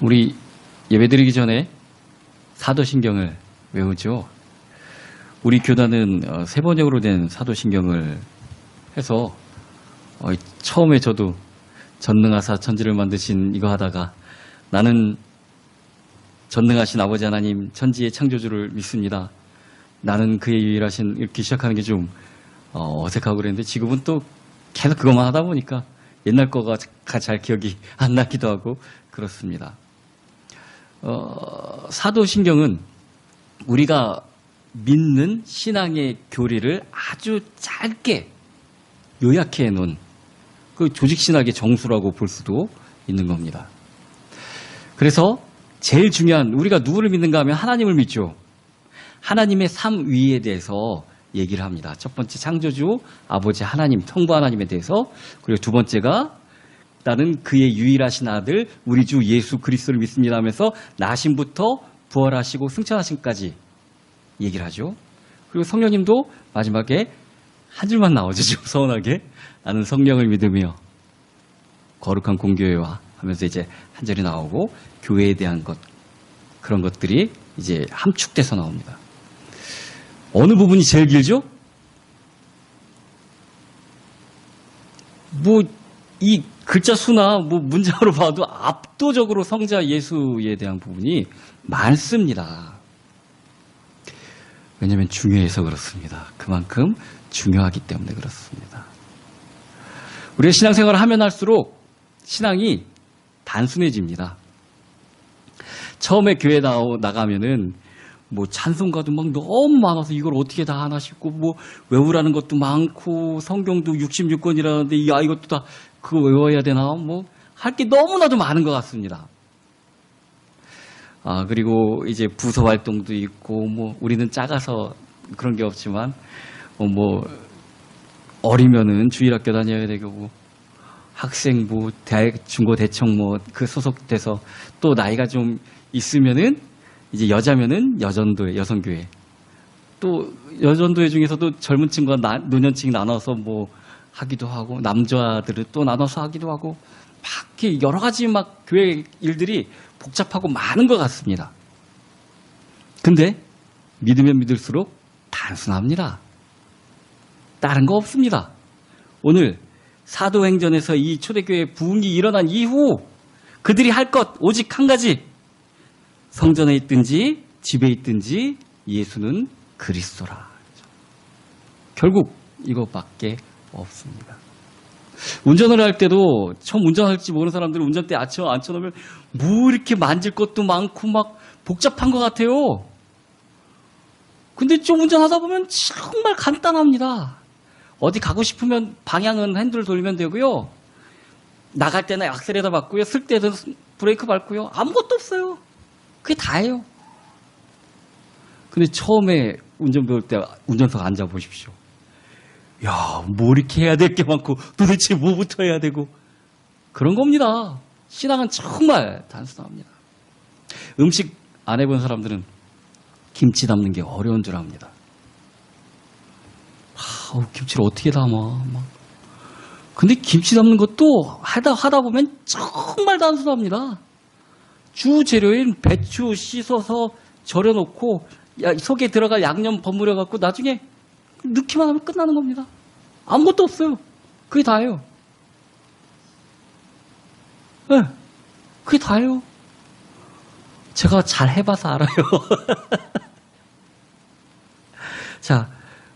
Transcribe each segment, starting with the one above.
우리 예배드리기 전에 사도신경을 외우죠. 우리 교단은 세 번역으로 된 사도신경을 해서 처음에 저도 전능하사 천지를 만드신 이거 하다가 나는 전능하신 아버지 하나님 천지의 창조주를 믿습니다. 나는 그의 유일하신 이렇게 시작하는 게 좀 어색하고 그랬는데 지금은 또 계속 그것만 하다 보니까 옛날 거가 잘 기억이 안 나기도 하고 그렇습니다. 사도신경은 우리가 믿는 신앙의 교리를 아주 짧게 요약해 놓은 그 조직신학의 정수라고 볼 수도 있는 겁니다. 그래서 제일 중요한 우리가 누구를 믿는가 하면 하나님을 믿죠. 하나님의 삼위에 대해서 얘기를 합니다. 첫 번째 창조주 아버지 하나님, 성부 하나님에 대해서, 그리고 두 번째가 나는 그의 유일하신 아들 우리 주 예수 그리스도를 믿습니다 하면서 나심부터 부활하시고 승천하심까지 얘기를 하죠. 그리고 성령님도 마지막에 한 줄만 나오죠. 좀 서운하게. 나는 성령을 믿으며 거룩한 공교회와 하면서 이제 한 절이 나오고 교회에 대한 것, 그런 것들이 이제 함축돼서 나옵니다. 어느 부분이 제일 길죠? 이 글자 수나 문장으로 봐도 압도적으로 성자 예수에 대한 부분이 많습니다. 왜냐하면 중요해서 그렇습니다. 그만큼 중요하기 때문에 그렇습니다. 우리가 신앙생활을 하면 할수록 신앙이 단순해집니다. 처음에 교회 나가면은 찬송가도 막 너무 많아서 이걸 어떻게 다 하나 싶고 외우라는 것도 많고 성경도 66권이라는데 이것도 다 그거 외워야 되나 할 게 너무나도 많은 것 같습니다. 그리고 이제 부서 활동도 있고 우리는 작아서 그런 게 없지만 어리면은 주일학교 다녀야 되고 학생부 대학 중고 대청 그 소속돼서 또 나이가 좀 있으면은 이제 여자면은 여전도회 여성교회 또 여전도회 중에서도 젊은 층과 노년층 나눠서 하기도 하고 남자들을 또 나눠서 하기도 하고 막 이렇게 여러 가지 교회 일들이 복잡하고 많은 것 같습니다. 근데 믿으면 믿을수록 단순합니다. 다른 거 없습니다. 오늘 사도행전에서 이 초대교회 부흥이 일어난 이후 그들이 할 것 오직 한 가지. 성전에 있든지 집에 있든지 예수는 그리스도라. 결국 이것밖에 없습니다. 운전을 할 때도 처음 운전할지 모르는 사람들은 운전대에 앉혀놓으면 이렇게 만질 것도 많고 복잡한 것 같아요. 근데 좀 운전하다 보면 정말 간단합니다. 어디 가고 싶으면 방향은 핸들 돌리면 되고요. 나갈 때는 악셀에다 밟고요. 쓸 때는 브레이크 밟고요. 아무것도 없어요. 그게 다예요. 근데 처음에 운전 배울 때 운전석 앉아보십시오. 이렇게 해야 될 게 많고 도대체 뭐부터 해야 되고 그런 겁니다. 신앙은 정말 단순합니다. 음식 안 해본 사람들은 김치 담는 게 어려운 줄 압니다. 김치를 어떻게 담아? 근데 김치 담는 것도 하다 보면 정말 단순합니다. 주 재료인 배추 씻어서 절여놓고 속에 들어갈 양념 버무려 갖고 나중에 넣기만 하면 끝나는 겁니다. 아무것도 없어요. 그게 다예요. 네, 그게 다예요. 제가 잘 해봐서 알아요. 자,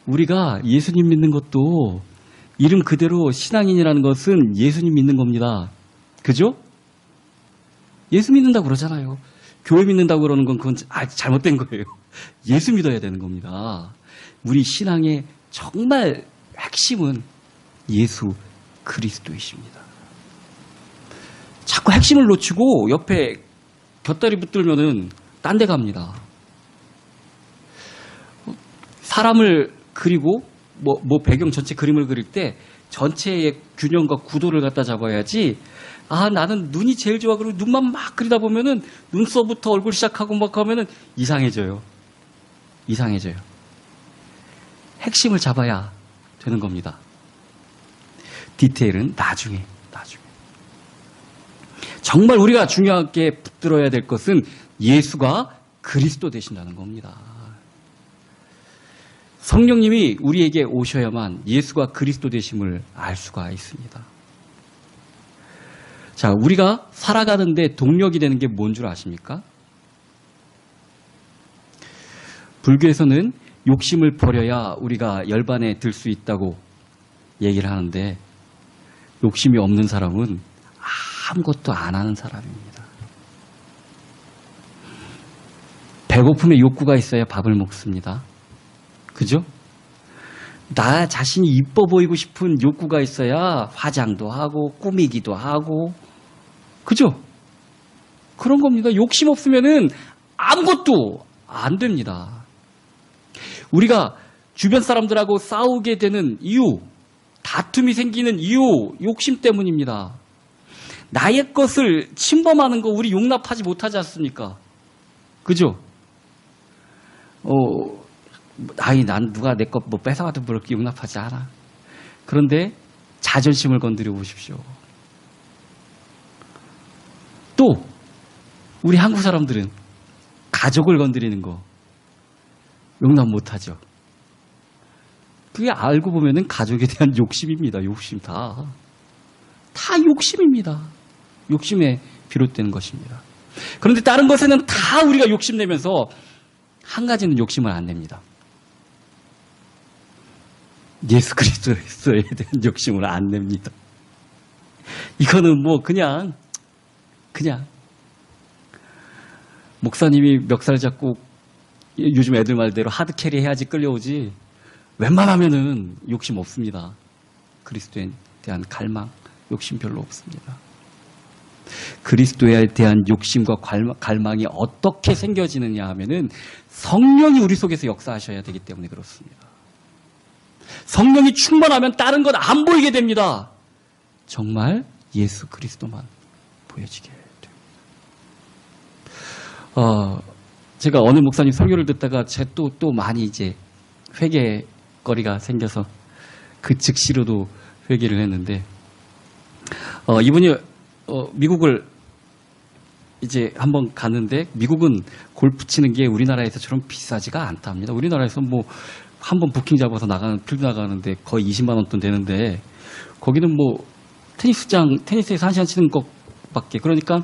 우리가 예수님 믿는 것도 이름 그대로 신앙인이라는 것은 예수님 믿는 겁니다. 그죠? 예수 믿는다고 그러잖아요. 교회 믿는다고 그러는 건 그건 잘못된 거예요. 예수 믿어야 되는 겁니다. 우리 신앙의 정말 핵심은 예수 그리스도이십니다. 자꾸 핵심을 놓치고 옆에 곁다리 붙들면은 딴 데 갑니다. 사람을 그리고 배경 전체 그림을 그릴 때 전체의 균형과 구도를 갖다 잡아야지. 나는 눈이 제일 좋아. 그리고 눈만 막 그리다 보면은 눈썹부터 얼굴 시작하고 하면은 이상해져요. 핵심을 잡아야 되는 겁니다. 디테일은 나중에. 정말 우리가 중요하게 붙들어야 될 것은 예수가 그리스도 되신다는 겁니다. 성령님이 우리에게 오셔야만 예수가 그리스도 되심을 알 수가 있습니다. 자, 우리가 살아가는데 동력이 되는 게 뭔 줄 아십니까? 불교에서는 욕심을 버려야 우리가 열반에 들 수 있다고 얘기를 하는데, 욕심이 없는 사람은 아무것도 안 하는 사람입니다. 배고픔에 욕구가 있어야 밥을 먹습니다. 그죠? 나 자신이 이뻐 보이고 싶은 욕구가 있어야 화장도 하고 꾸미기도 하고, 그죠? 그런 겁니다. 욕심 없으면은 아무것도 안 됩니다. 우리가 주변 사람들하고 싸우게 되는 이유, 다툼이 생기는 이유, 욕심 때문입니다. 나의 것을 침범하는 거 우리 용납하지 못하지 않습니까? 그죠? 난 누가 내 것 뭐 뺏어가도 그렇게 용납하지 않아. 그런데 자존심을 건드려 보십시오. 또 우리 한국 사람들은 가족을 건드리는 거 용납 못하죠. 그게 알고 보면은 가족에 대한 욕심입니다. 욕심 다 욕심입니다. 욕심에 비롯되는 것입니다. 그런데 다른 것에는 다 우리가 욕심내면서 한 가지는 욕심을 안 냅니다. 예수 그리스도에 대한 욕심을 안 냅니다. 이거는 뭐 그냥 목사님이 멱살 잡고 요즘 애들 말대로 하드캐리 해야지 끌려오지, 웬만하면은 욕심 없습니다. 그리스도에 대한 갈망, 욕심 별로 없습니다. 그리스도에 대한 욕심과 갈망이 어떻게 생겨지느냐 하면은 성령이 우리 속에서 역사하셔야 되기 때문에 그렇습니다. 성령이 충만하면 다른 건 안 보이게 됩니다. 정말 예수 그리스도만 보여지게 돼요. 제가 어느 목사님 설교를 듣다가 제 또 많이 이제 회개거리가 생겨서 그 즉시로도 회개를 했는데, 이분이 미국을 이제 한번 갔는데, 미국은 골프 치는 게 우리나라에서처럼 비싸지가 않답니다. 우리나라에서 뭐 한번 부킹 잡아서 필드 나가는데 거의 20만 원 돈 되는데, 거기는 뭐 테니스에서 1시간 치는 것밖에, 그러니까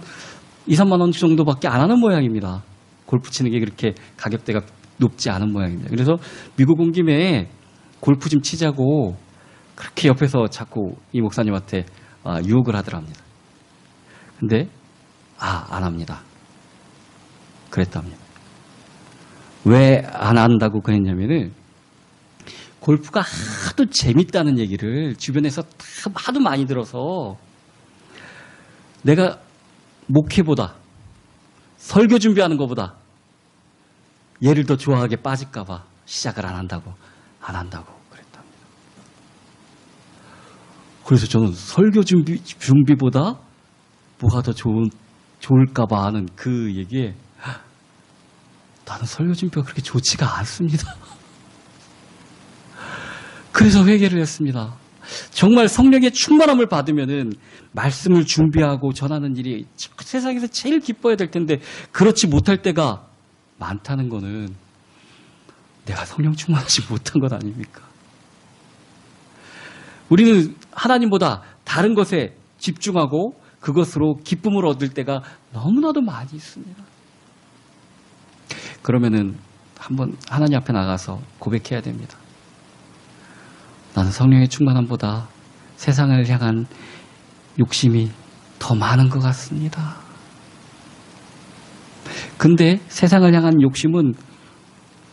2, 3만 원 정도밖에 안 하는 모양입니다. 골프 치는 게 그렇게 가격대가 높지 않은 모양입니다. 그래서 미국 온 김에 골프 좀 치자고 그렇게 옆에서 자꾸 이 목사님한테 유혹을 하더랍니다. 근데 안 합니다. 그랬답니다. 왜 안 한다고 그랬냐면은, 골프가 하도 재밌다는 얘기를 주변에서 하도 많이 들어서, 내가 목회보다 설교 준비하는 것보다 얘를 더 좋아하게 빠질까 봐 시작을 안 한다고 그랬답니다. 그래서 저는 설교 준비보다 뭐가 더 좋을까 봐 하는 그 얘기에, 나는 설교 준비가 그렇게 좋지가 않습니다. 그래서 회개를 했습니다. 정말 성령의 충만함을 받으면은 말씀을 준비하고 전하는 일이 세상에서 제일 기뻐야 될 텐데, 그렇지 못할 때가 많다는 거는 내가 성령 충만하지 못한 것 아닙니까? 우리는 하나님보다 다른 것에 집중하고 그것으로 기쁨을 얻을 때가 너무나도 많이 있습니다. 그러면은 한번 하나님 앞에 나가서 고백해야 됩니다. 나는 성령의 충만함보다 세상을 향한 욕심이 더 많은 것 같습니다. 근데 세상을 향한 욕심은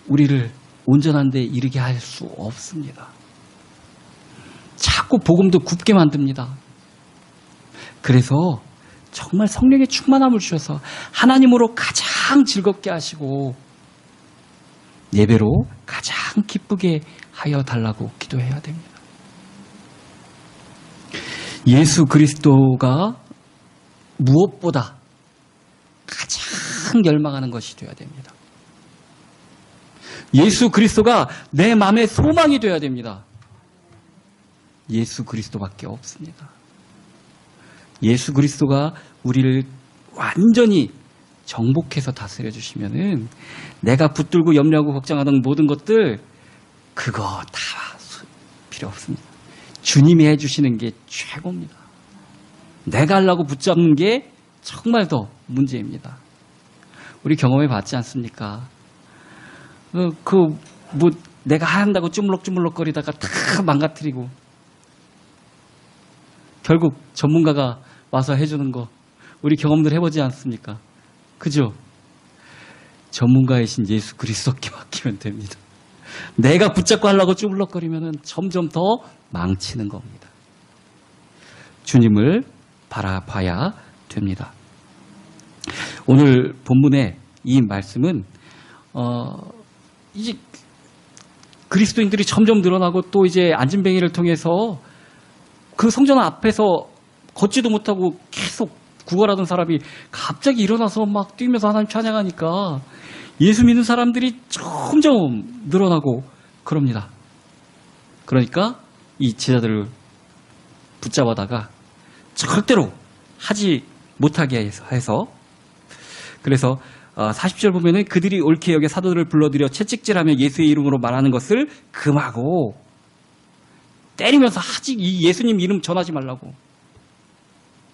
우리를 온전한 데 이르게 할 수 없습니다. 자꾸 복음도 굽게 만듭니다. 그래서 정말 성령의 충만함을 주셔서 하나님으로 가장 즐겁게 하시고 예배로 가장 기쁘게 하여 달라고 기도해야 됩니다. 예수 그리스도가 무엇보다 가장 열망하는 것이 되어야 됩니다. 예수 그리스도가 내 마음의 소망이 되어야 됩니다. 예수 그리스도밖에 없습니다. 예수 그리스도가 우리를 완전히 정복해서 다스려 주시면은 내가 붙들고 염려하고 걱정하던 모든 것들 그거 다 필요 없습니다. 주님이 해주시는 게 최고입니다. 내가 하려고 붙잡는 게 정말 더 문제입니다. 우리 경험해 봤지 않습니까? 내가 한다고 쭈물럭쭈물럭거리다가 다 망가뜨리고 결국 전문가가 와서 해주는 거 우리 경험들 해보지 않습니까? 그죠? 전문가이신 예수 그리스도께 맡기면 됩니다. 내가 붙잡고 하려고 쭈물럭거리면 점점 더 망치는 겁니다. 주님을 바라봐야 됩니다. 오늘 본문의 이 말씀은 이제 그리스도인들이 점점 늘어나고 또 이제 안진뱅이를 통해서 그 성전 앞에서 걷지도 못하고 계속 구걸하던 사람이 갑자기 일어나서 막 뛰면서 하나님 찬양하니까 예수 믿는 사람들이 점점 늘어나고 그럽니다. 그러니까 이 제자들을 붙잡아다가 절대로 하지 못하게 해서 그래서 40절 보면은 그들이 옳게 여겨 사도들을 불러들여 채찍질하며 예수의 이름으로 말하는 것을 금하고 때리면서 이 예수님 이름 전하지 말라고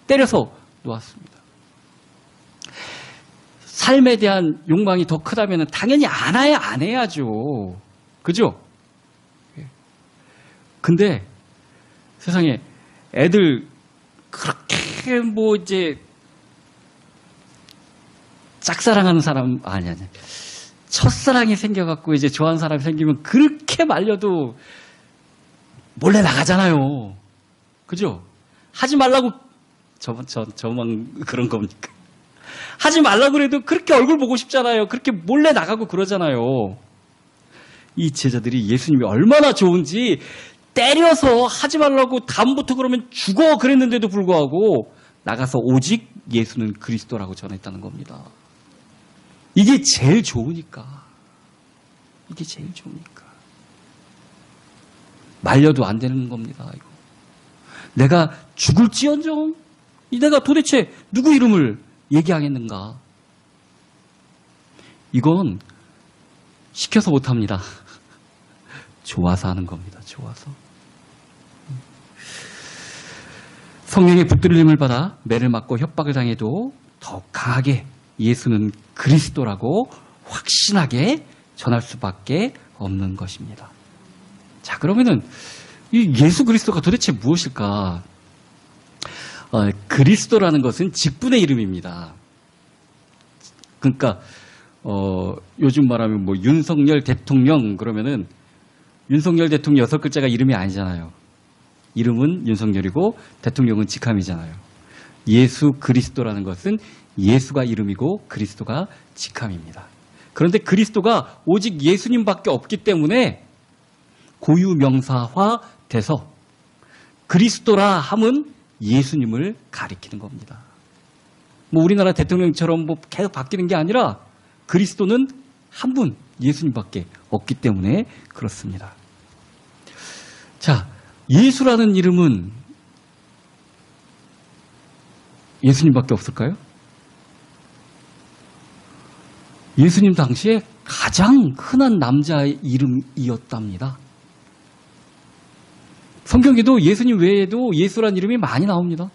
때려서 놓았습니다. 삶에 대한 욕망이 더 크다면 당연히 안 해야죠. 그죠? 근데 세상에 애들 그렇게 이제 짝사랑하는 사람 아니 첫사랑이 생겨갖고 이제 좋아하는 사람이 생기면 그렇게 말려도 몰래 나가잖아요. 그죠? 하지 말라고 저만 그런 겁니까? 하지 말라고 그래도 그렇게 얼굴 보고 싶잖아요. 그렇게 몰래 나가고 그러잖아요. 이 제자들이 예수님이 얼마나 좋은지 때려서 하지 말라고 다음부터 그러면 죽어 그랬는데도 불구하고 나가서 오직 예수는 그리스도라고 전했다는 겁니다. 이게 제일 좋으니까. 이게 제일 좋으니까. 말려도 안 되는 겁니다. 이거. 내가 죽을지언정 내가 도대체 누구 이름을 얘기하겠는가. 이건 시켜서 못합니다. 좋아서 하는 겁니다. 좋아서. 성령의 붙들림을 받아 매를 맞고 협박을 당해도 더 강하게 예수는 그리스도라고 확신하게 전할 수밖에 없는 것입니다. 자, 그러면은 이 예수 그리스도가 도대체 무엇일까? 그리스도라는 것은 직분의 이름입니다. 그러니까 요즘 말하면 뭐 윤석열 대통령 그러면은 윤석열 대통령 6글자가 이름이 아니잖아요. 이름은 윤석열이고 대통령은 직함이잖아요. 예수 그리스도라는 것은 예수가 이름이고 그리스도가 직함입니다. 그런데 그리스도가 오직 예수님밖에 없기 때문에 고유명사화 돼서 그리스도라 함은 예수님을 가리키는 겁니다. 뭐 우리나라 대통령처럼 뭐 계속 바뀌는 게 아니라 그리스도는 한 분 예수님밖에 없기 때문에 그렇습니다. 자, 예수라는 이름은 예수님밖에 없을까요? 예수님 당시에 가장 흔한 남자의 이름이었답니다. 성경에도 예수님 외에도 예수라는 이름이 많이 나옵니다.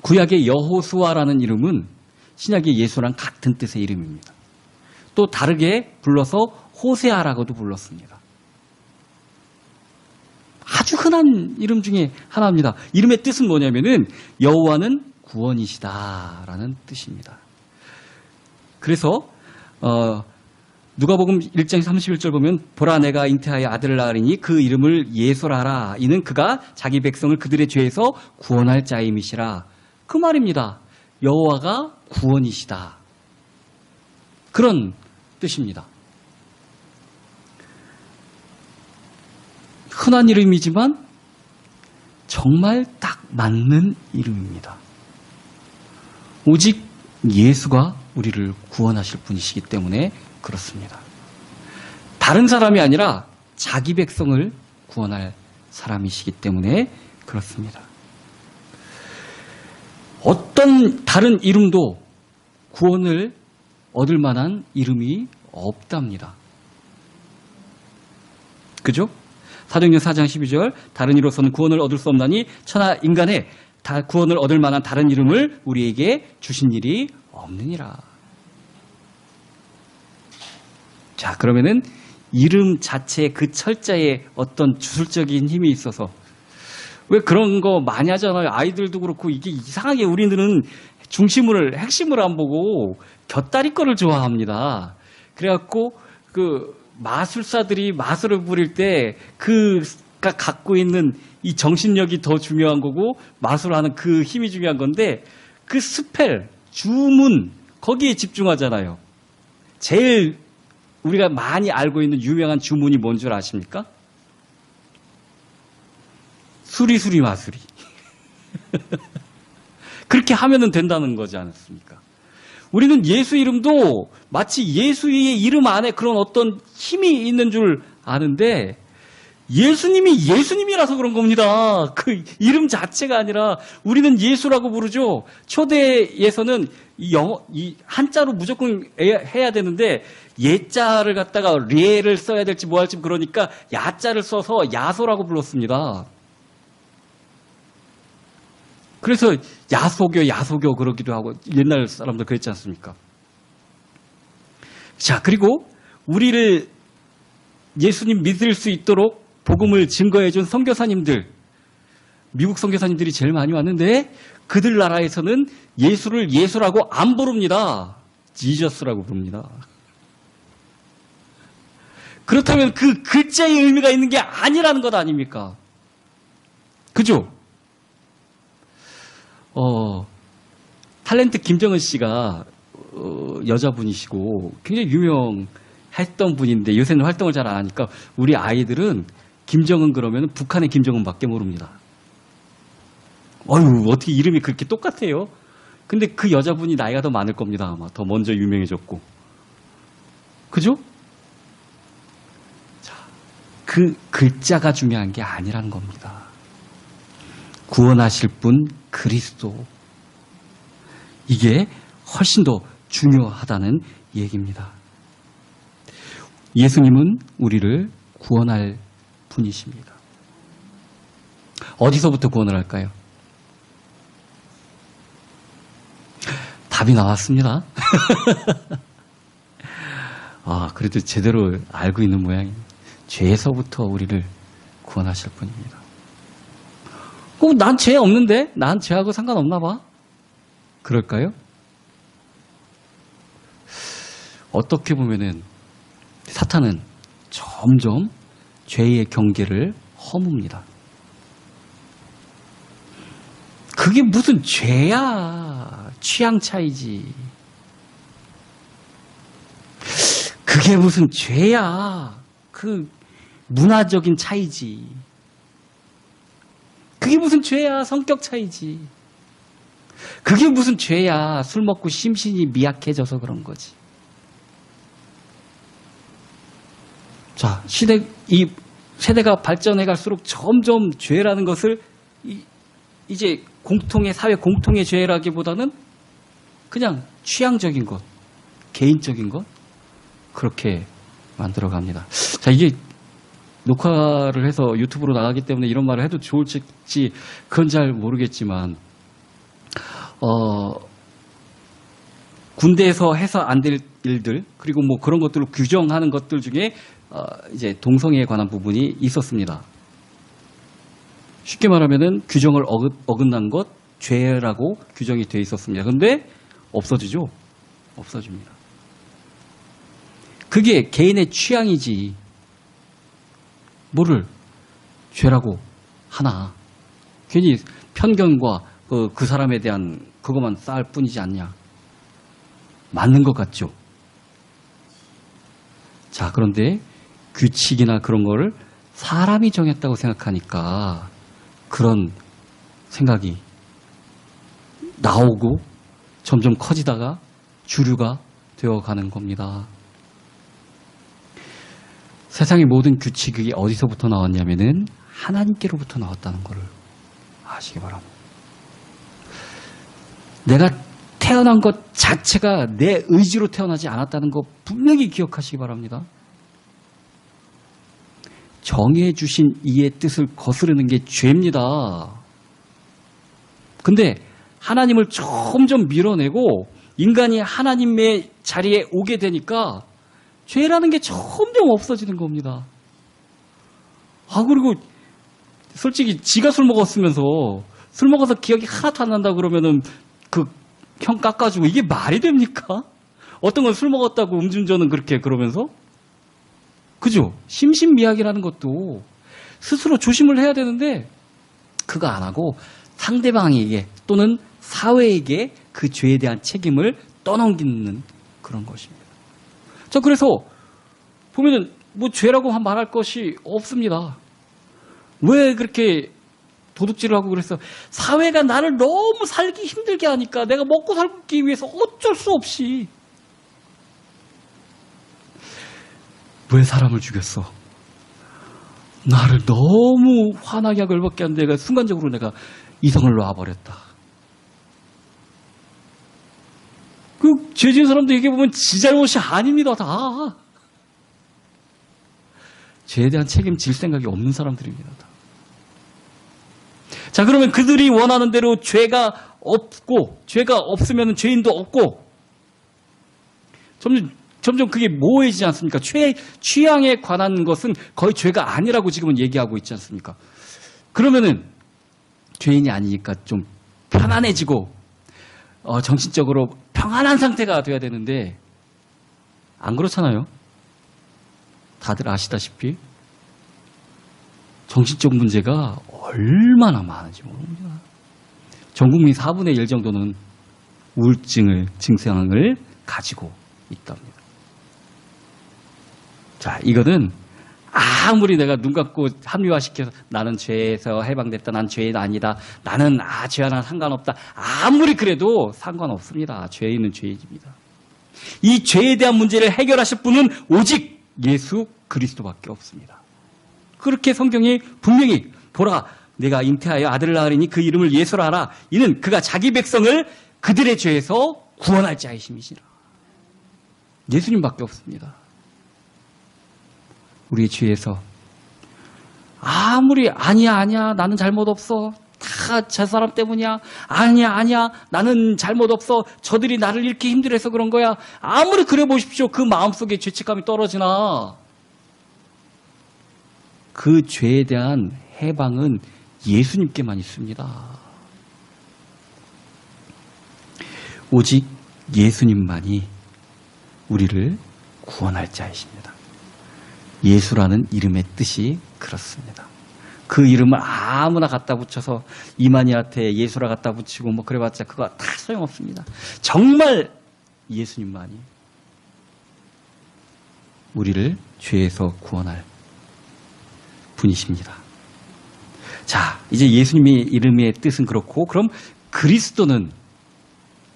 구약의 여호수아라는 이름은 신약의 예수랑 같은 뜻의 이름입니다. 또 다르게 불러서 호세아라고도 불렀습니다. 아주 흔한 이름 중에 하나입니다. 이름의 뜻은 뭐냐면은 여호와는 구원이시다라는 뜻입니다. 그래서 누가복음 1장 31절 보면 보라 내가 잉태하여 아들을 낳으리니 그 이름을 예수라 하라. 이는 그가 자기 백성을 그들의 죄에서 구원할 자임이시라. 그 말입니다. 여호와가 구원이시다. 그런 뜻입니다. 흔한 이름이지만 정말 딱 맞는 이름입니다. 오직 예수가 우리를 구원하실 분이시기 때문에 그렇습니다. 다른 사람이 아니라 자기 백성을 구원할 사람이시기 때문에 그렇습니다. 어떤 어떤 다른 이름도 구원을 얻을 만한 이름이 없답니다. 그죠? 사도행전 4장 12절 다른 이로서는 구원을 얻을 수 없나니 천하 인간에 다 구원을 얻을 만한 다른 이름을 우리에게 주신 일이 없느니라. 자, 그러면은 이름 자체의 그 철자에 어떤 주술적인 힘이 있어서 왜 그런 거 많이 하잖아요. 아이들도 그렇고 이게 이상하게 우리들은 핵심을 안 보고 곁다리 거를 좋아합니다. 그래갖고 그 마술사들이 마술을 부릴 때 그가 갖고 있는 이 정신력이 더 중요한 거고 마술하는 그 힘이 중요한 건데 그 스펠, 주문 거기에 집중하잖아요. 제일 우리가 많이 알고 있는 유명한 주문이 뭔 줄 아십니까? 수리수리 마수리. 그렇게 하면은 된다는 거지 않습니까? 우리는 예수 이름도 마치 예수의 이름 안에 그런 어떤 힘이 있는 줄 아는데 예수님이 예수님이라서 그런 겁니다. 그 이름 자체가 아니라 우리는 예수라고 부르죠. 초대에서는 이 한자로 무조건 해야 되는데 예자를 갖다가 리에를 써야 될지 뭐 할지 그러니까 야자를 써서 야소라고 불렀습니다. 그래서 야소교 그러기도 하고 옛날 사람들 그랬지 않습니까? 자, 그리고 우리를 예수님 믿을 수 있도록 복음을 증거해 준 선교사님들, 미국 선교사님들이 제일 많이 왔는데 그들 나라에서는 예수를 예수라고 안 부릅니다. 지저스라고 부릅니다. 그렇다면 그 글자의 의미가 있는 게 아니라는 것 아닙니까? 그죠? 탤런트 김정은 씨가 여자분이시고 굉장히 유명했던 분인데 요새는 활동을 잘 안 하니까 우리 아이들은 김정은 그러면 북한의 김정은밖에 모릅니다. 어휴, 어떻게 이름이 그렇게 똑같아요? 근데 그 여자분이 나이가 더 많을 겁니다. 아마 더 먼저 유명해졌고. 그죠? 자, 그 글자가 중요한 게 아니라는 겁니다. 구원하실 분 그리스도. 이게 훨씬 더 중요하다는 얘기입니다. 예수님은 우리를 구원할 분이십니다. 어디서부터 구원을 할까요? 답이 나왔습니다. 아, 그래도 제대로 알고 있는 모양입니다. 죄에서부터 우리를 구원하실 분입니다. 난 죄 없는데? 난 죄하고 상관없나 봐? 그럴까요? 어떻게 보면은 사탄은 점점 죄의 경계를 허뭅니다. 그게 무슨 죄야? 취향 차이지. 그게 무슨 죄야? 그 문화적인 차이지. 그게 무슨 죄야? 성격 차이지. 그게 무슨 죄야? 술 먹고 심신이 미약해져서 그런 거지. 자, 이 세대가 발전해 갈수록 점점 죄라는 것을 이제 사회 공통의 죄라기보다는 그냥 취향적인 것, 개인적인 것, 그렇게 만들어 갑니다. 자, 이게 녹화를 해서 유튜브로 나가기 때문에 이런 말을 해도 좋을지 그건 잘 모르겠지만 군대에서 해서 안 될 일들 그리고 뭐 그런 것들을 규정하는 것들 중에 이제 동성애에 관한 부분이 있었습니다. 쉽게 말하면은 규정을 어긋난 것 죄라고 규정이 되어 있었습니다. 그런데 없어지죠? 없어집니다. 그게 개인의 취향이지 뭐를 죄라고 하나. 괜히 편견과 그 사람에 대한 그것만 쌓을 뿐이지 않냐. 맞는 것 같죠? 자, 그런데 규칙이나 그런 거를 사람이 정했다고 생각하니까 그런 생각이 나오고 점점 커지다가 주류가 되어가는 겁니다. 세상의 모든 규칙이 어디서부터 나왔냐면은 하나님께로부터 나왔다는 것을 아시기 바랍니다. 내가 태어난 것 자체가 내 의지로 태어나지 않았다는 거 분명히 기억하시기 바랍니다. 정해 주신 이의 뜻을 거스르는 게 죄입니다. 근데 하나님을 점점 밀어내고 인간이 하나님의 자리에 오게 되니까 죄라는 게 점점 없어지는 겁니다. 그리고 솔직히 지가 술 먹었으면서 술 먹어서 기억이 하나도 안 난다 그러면은 그 형 깎아주고 이게 말이 됩니까? 어떤 건 술 먹었다고 음주운전은 그렇게 그러면서? 그죠? 심신미약이라는 것도 스스로 조심을 해야 되는데 그거 안 하고 상대방에게 또는 사회에게 그 죄에 대한 책임을 떠넘기는 그런 것입니다. 자, 그래서 보면은 뭐 죄라고 말할 것이 없습니다. 왜 그렇게 도둑질을 하고 그랬어? 사회가 나를 너무 살기 힘들게 하니까 내가 먹고 살기 위해서 어쩔 수 없이 왜 사람을 죽였어? 나를 너무 화나게 하고 열받게 하는데 내가 순간적으로 내가 이성을 놔버렸다. 그 죄 지은 사람도 얘기해보면 지 잘못이 아닙니다. 다. 죄에 대한 책임질 생각이 없는 사람들입니다. 다. 자, 그러면 그들이 원하는 대로 죄가 없고 죄가 없으면 죄인도 없고 점점 그게 모호해지지 않습니까? 취향에 관한 것은 거의 죄가 아니라고 지금은 얘기하고 있지 않습니까? 그러면은 죄인이 아니니까 좀 편안해지고 정신적으로 평안한 상태가 돼야 되는데 안 그렇잖아요. 다들 아시다시피 정신적 문제가 얼마나 많은지 모릅니다. 전 국민 4분의 1 정도는 우울증을 증상을 가지고 있답니다. 자, 이거는 아무리 내가 눈 감고 합리화시켜서 나는 죄에서 해방됐다, 난 죄인 아니다, 나는 죄와는 상관없다, 아무리 그래도 상관없습니다. 죄인은 죄인입니다. 이 죄에 대한 문제를 해결하실 분은 오직 예수 그리스도밖에 없습니다. 그렇게 성경이 분명히 보라, 내가 잉태하여 아들을 낳으리니 그 이름을 예수라 하라. 이는 그가 자기 백성을 그들의 죄에서 구원할 자이심이시라. 예수님밖에 없습니다. 우리의 죄에서 아무리 아니야 나는 잘못 없어, 다 저 사람 때문이야, 아니야 나는 잘못 없어, 저들이 나를 이렇게 힘들어해서 그런 거야, 아무리 그래 보십시오. 그 마음속에 죄책감이 떨어지나 그 죄에 대한 해방은 예수님께만 있습니다. 오직 예수님만이 우리를 구원할 자이십니다. 예수라는 이름의 뜻이 그렇습니다. 그 이름을 아무나 갖다 붙여서 이만희한테 예수라 갖다 붙이고 뭐 그래봤자 그거 다 소용없습니다. 정말 예수님만이 우리를 죄에서 구원할 분이십니다. 자, 이제 예수님의 이름의 뜻은 그렇고, 그럼 그리스도는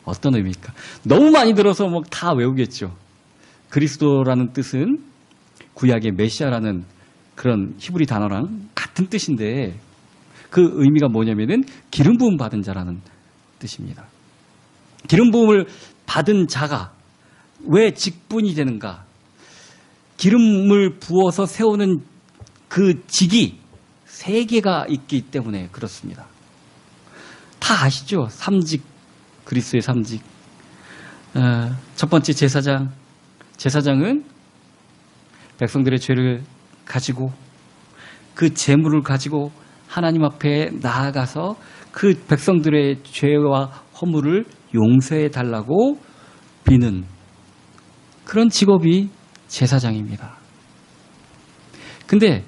어떤 의미입니까? 너무 많이 들어서 뭐 다 외우겠죠. 그리스도라는 뜻은 구약의 메시아라는 그런 히브리 단어랑 같은 뜻인데 그 의미가 뭐냐면은 기름 부음 받은 자라는 뜻입니다. 기름 부음을 받은 자가 왜 직분이 되는가? 기름을 부어서 세우는 그 직이 3개가 있기 때문에 그렇습니다. 다 아시죠? 3직, 그리스도의 3직. 첫 번째 제사장. 제사장은 백성들의 죄를 가지고 그 제물을 가지고 하나님 앞에 나아가서 그 백성들의 죄와 허물을 용서해 달라고 비는 그런 직업이 제사장입니다. 근데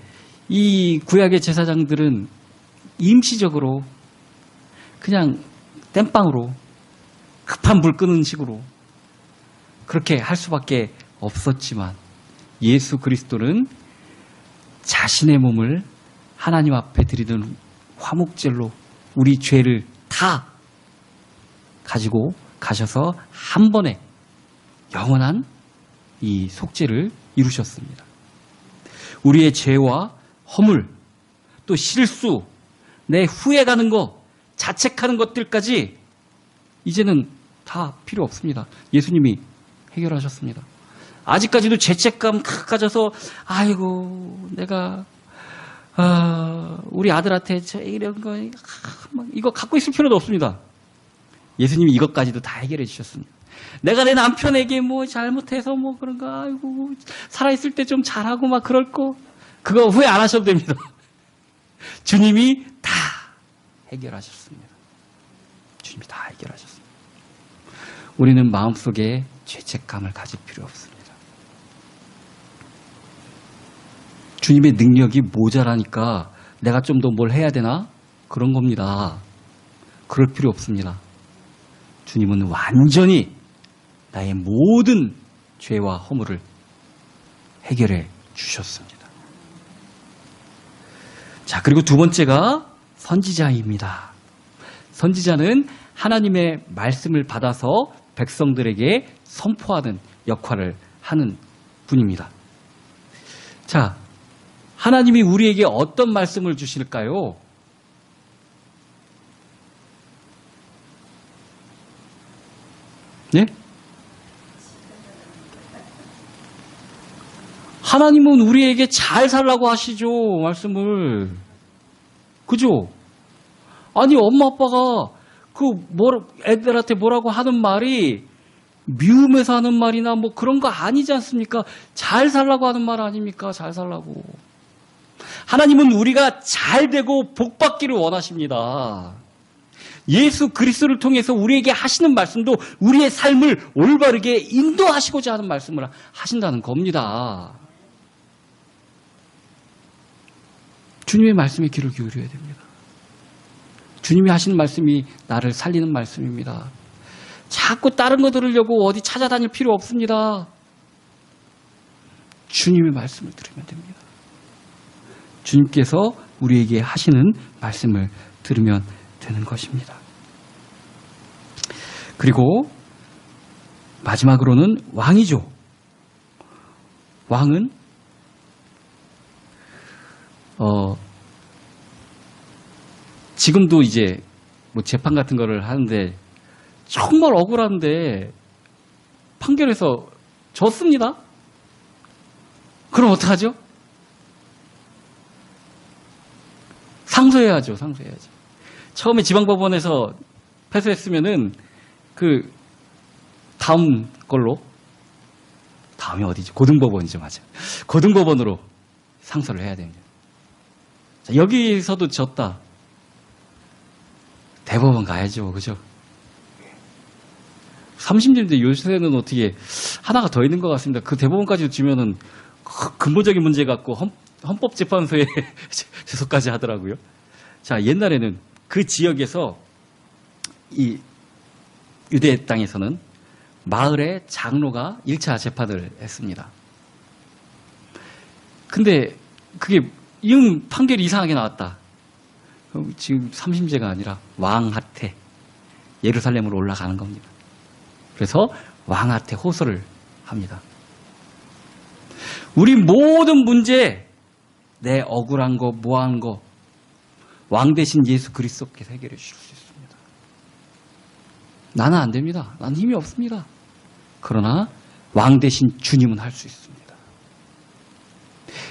이 구약의 제사장들은 임시적으로 그냥 땜빵으로 급한 불 끄는 식으로 그렇게 할 수밖에 없었지만 예수 그리스도는 자신의 몸을 하나님 앞에 드리는 화목제로 우리 죄를 다 가지고 가셔서 한 번에 영원한 이 속죄를 이루셨습니다. 우리의 죄와 허물, 또 실수, 내 후회가는 거, 자책하는 것들까지 이제는 다 필요 없습니다. 예수님이 해결하셨습니다. 아직까지도 죄책감 가져서 아이고 내가 우리 아들한테 이런 거 이거 갖고 있을 필요도 없습니다. 예수님이 이것까지도 다 해결해 주셨습니다. 내가 내 남편에게 뭐 잘못해서 뭐 그런가 아이고 살아있을 때 좀 잘하고 막 그럴 거 그거 후회 안 하셔도 됩니다. 주님이 다 해결하셨습니다. 주님이 다 해결하셨습니다. 우리는 마음속에 죄책감을 가질 필요 없습니다. 주님의 능력이 모자라니까 내가 좀 더 뭘 해야 되나? 그런 겁니다. 그럴 필요 없습니다. 주님은 완전히 나의 모든 죄와 허물을 해결해 주셨습니다. 자, 그리고 두 번째가 선지자입니다. 선지자는 하나님의 말씀을 받아서 백성들에게 선포하는 역할을 하는 분입니다. 자, 하나님이 우리에게 어떤 말씀을 주실까요? 네? 하나님은 우리에게 잘 살라고 하시죠, 말씀을. 그죠? 아니, 엄마, 아빠가 애들한테 뭐라고 하는 말이 미움해서 하는 말이나 뭐 그런 거 아니지 않습니까? 잘 살라고 하는 말 아닙니까? 잘 살라고. 하나님은 우리가 잘 되고 복 받기를 원하십니다. 예수 그리스도를 통해서 우리에게 하시는 말씀도 우리의 삶을 올바르게 인도하시고자 하는 말씀을 하신다는 겁니다. 주님의 말씀에 귀를 기울여야 됩니다. 주님이 하시는 말씀이 나를 살리는 말씀입니다. 자꾸 다른 거 들으려고 어디 찾아다닐 필요 없습니다. 주님의 말씀을 들으면 됩니다. 주님께서 우리에게 하시는 말씀을 들으면 되는 것입니다. 그리고 마지막으로는 왕이죠. 왕은 지금도 이제 뭐 재판 같은 거를 하는데 정말 억울한데 판결에서 졌습니다. 그럼 어떡하죠? 상소해야죠. 상소해야죠. 처음에 지방법원에서 패소했으면은 그 다음 걸로 다음이 어디지? 고등법원이죠, 맞아. 고등법원으로 상소를 해야 됩니다. 자, 여기서도 졌다. 대법원 가야죠, 그죠? 30년대 요새는 어떻게 하나가 더 있는 것 같습니다. 그 대법원까지 지면은 근본적인 문제 갖고 헌법재판소에 제소까지 하더라고요. 자, 옛날에는 그 지역에서 이 유대 땅에서는 마을의 장로가 1차 재판을 했습니다. 근데 그게 판결이 이상하게 나왔다. 지금 3심제가 아니라 왕한테 예루살렘으로 올라가는 겁니다. 그래서 왕한테 호소를 합니다. 우리 모든 문제, 내 억울한 거, 뭐한 거, 왕 대신 예수 그리스도께서 해결해 주실 수 있습니다. 나는 안 됩니다. 나는 힘이 없습니다. 그러나 왕 대신 주님은 할 수 있습니다.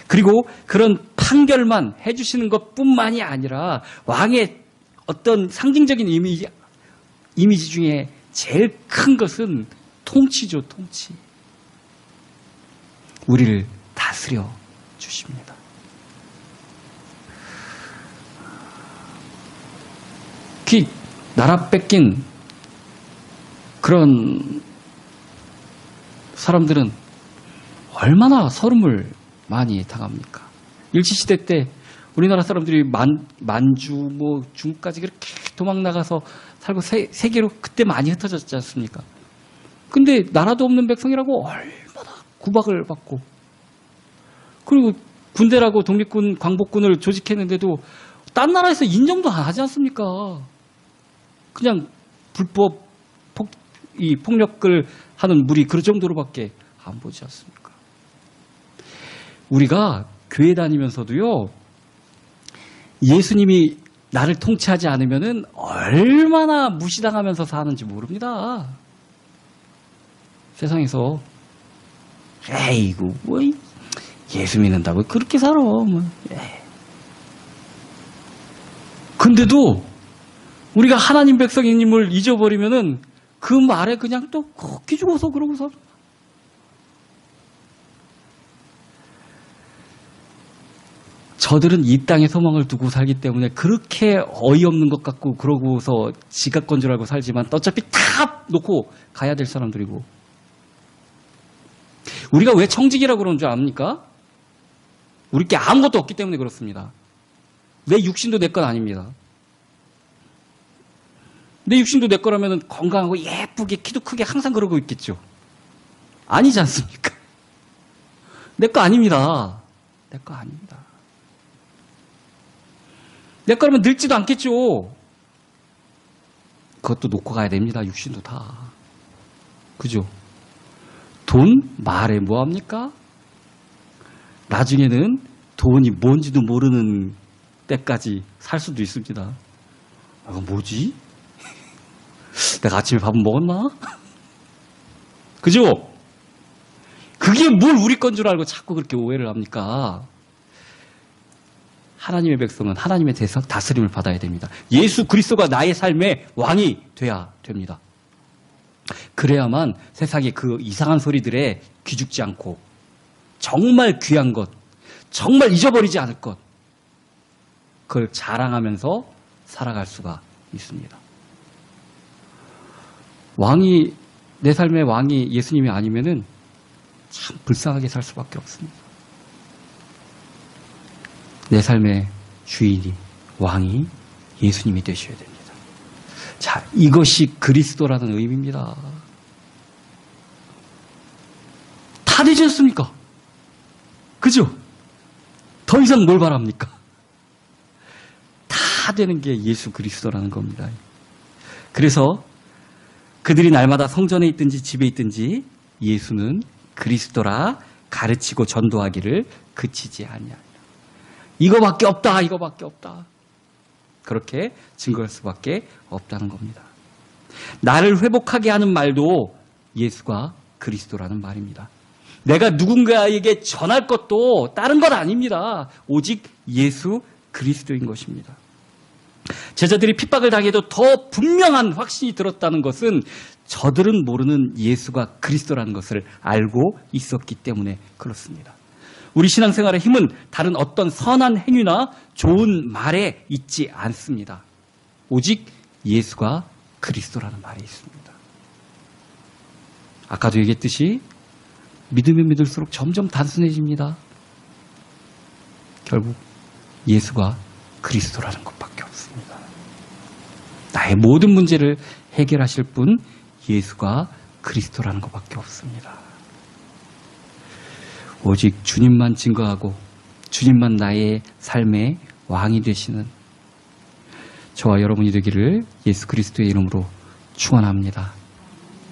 그리고 그런 판결만 해주시는 것뿐만이 아니라 왕의 어떤 상징적인 이미지 중에 제일 큰 것은 통치죠, 통치. 우리를 다스려 주십니다. 나라 뺏긴 그런 사람들은 얼마나 서름을 많이 당합니까? 일제시대 때 우리나라 사람들이 만주, 뭐 중국까지 그렇게 도망 나가서 살고 세계로 그때 많이 흩어졌지 않습니까? 근데 나라도 없는 백성이라고 얼마나 구박을 받고, 그리고 군대라고 독립군, 광복군을 조직했는데도 딴 나라에서 인정도 안 하지 않습니까? 그냥 불법 폭력을 하는 무리 그 정도로밖에 안 보지 않습니까? 우리가 교회 다니면서도요, 예수님이 나를 통치하지 않으면은 얼마나 무시당하면서 사는지 모릅니다. 세상에서. 에이구, 뭐, 예수 믿는다고 그렇게 살아. 뭐. 근데도 우리가 하나님 백성임을 잊어버리면은 그 말에 그냥 또 걷기 죽어서 그러고 살아. 저들은 이 땅에 소망을 두고 살기 때문에 그렇게 어이없는 것 같고 그러고서 지각 건 줄 알고 살지만 어차피 다 놓고 가야 될 사람들이고. 우리가 왜 청직이라고 그러는 줄 압니까? 우리께 아무것도 없기 때문에 그렇습니다. 내 육신도 내 건 아닙니다. 내 육신도 내 거라면 건강하고 예쁘게 키도 크게 항상 그러고 있겠죠. 아니지 않습니까? 내 거 아닙니다. 내 거 아닙니다. 내 거라면 늙지도 않겠죠. 그것도 놓고 가야 됩니다. 육신도 다. 그죠? 돈 말해 뭐합니까? 나중에는 돈이 뭔지도 모르는 때까지 살 수도 있습니다. 아, 뭐지? 내가 아침에 밥은 먹었나? 그죠? 그게 뭘 우리 건 줄 알고 자꾸 그렇게 오해를 합니까? 하나님의 백성은 하나님의 다스림을 받아야 됩니다. 예수 그리스도가 나의 삶의 왕이 돼야 됩니다. 그래야만 세상의 그 이상한 소리들에 귀죽지 않고 정말 귀한 것, 정말 잊어버리지 않을 것, 그걸 자랑하면서 살아갈 수가 있습니다. 왕이, 내 삶의 왕이 예수님이 아니면은 참 불쌍하게 살 수밖에 없습니다. 내 삶의 주인이, 왕이 예수님이 되셔야 됩니다. 자, 이것이 그리스도라는 의미입니다. 다 되지 않습니까? 그죠? 더 이상 뭘 바랍니까? 다 되는 게 예수 그리스도라는 겁니다. 그래서 그들이 날마다 성전에 있든지 집에 있든지 예수는 그리스도라 가르치고 전도하기를 그치지 아니하리라. 이거밖에 없다, 이거밖에 없다. 그렇게 증거할 수밖에 없다는 겁니다. 나를 회복하게 하는 말도 예수가 그리스도라는 말입니다. 내가 누군가에게 전할 것도 다른 것 아닙니다. 오직 예수 그리스도인 것입니다. 제자들이 핍박을 당해도 더 분명한 확신이 들었다는 것은 저들은 모르는 예수가 그리스도라는 것을 알고 있었기 때문에 그렇습니다. 우리 신앙생활의 힘은 다른 어떤 선한 행위나 좋은 말에 있지 않습니다. 오직 예수가 그리스도라는 말에 있습니다. 아까도 얘기했듯이 믿으면 믿을수록 점점 단순해집니다. 결국 예수가 그리스도라는 것밖에 없습니다. 나의 모든 문제를 해결하실 분 예수가 그리스도라는 것밖에 없습니다. 오직 주님만 증거하고 주님만 나의 삶의 왕이 되시는 저와 여러분이 되기를 예수 그리스도의 이름으로 축원합니다.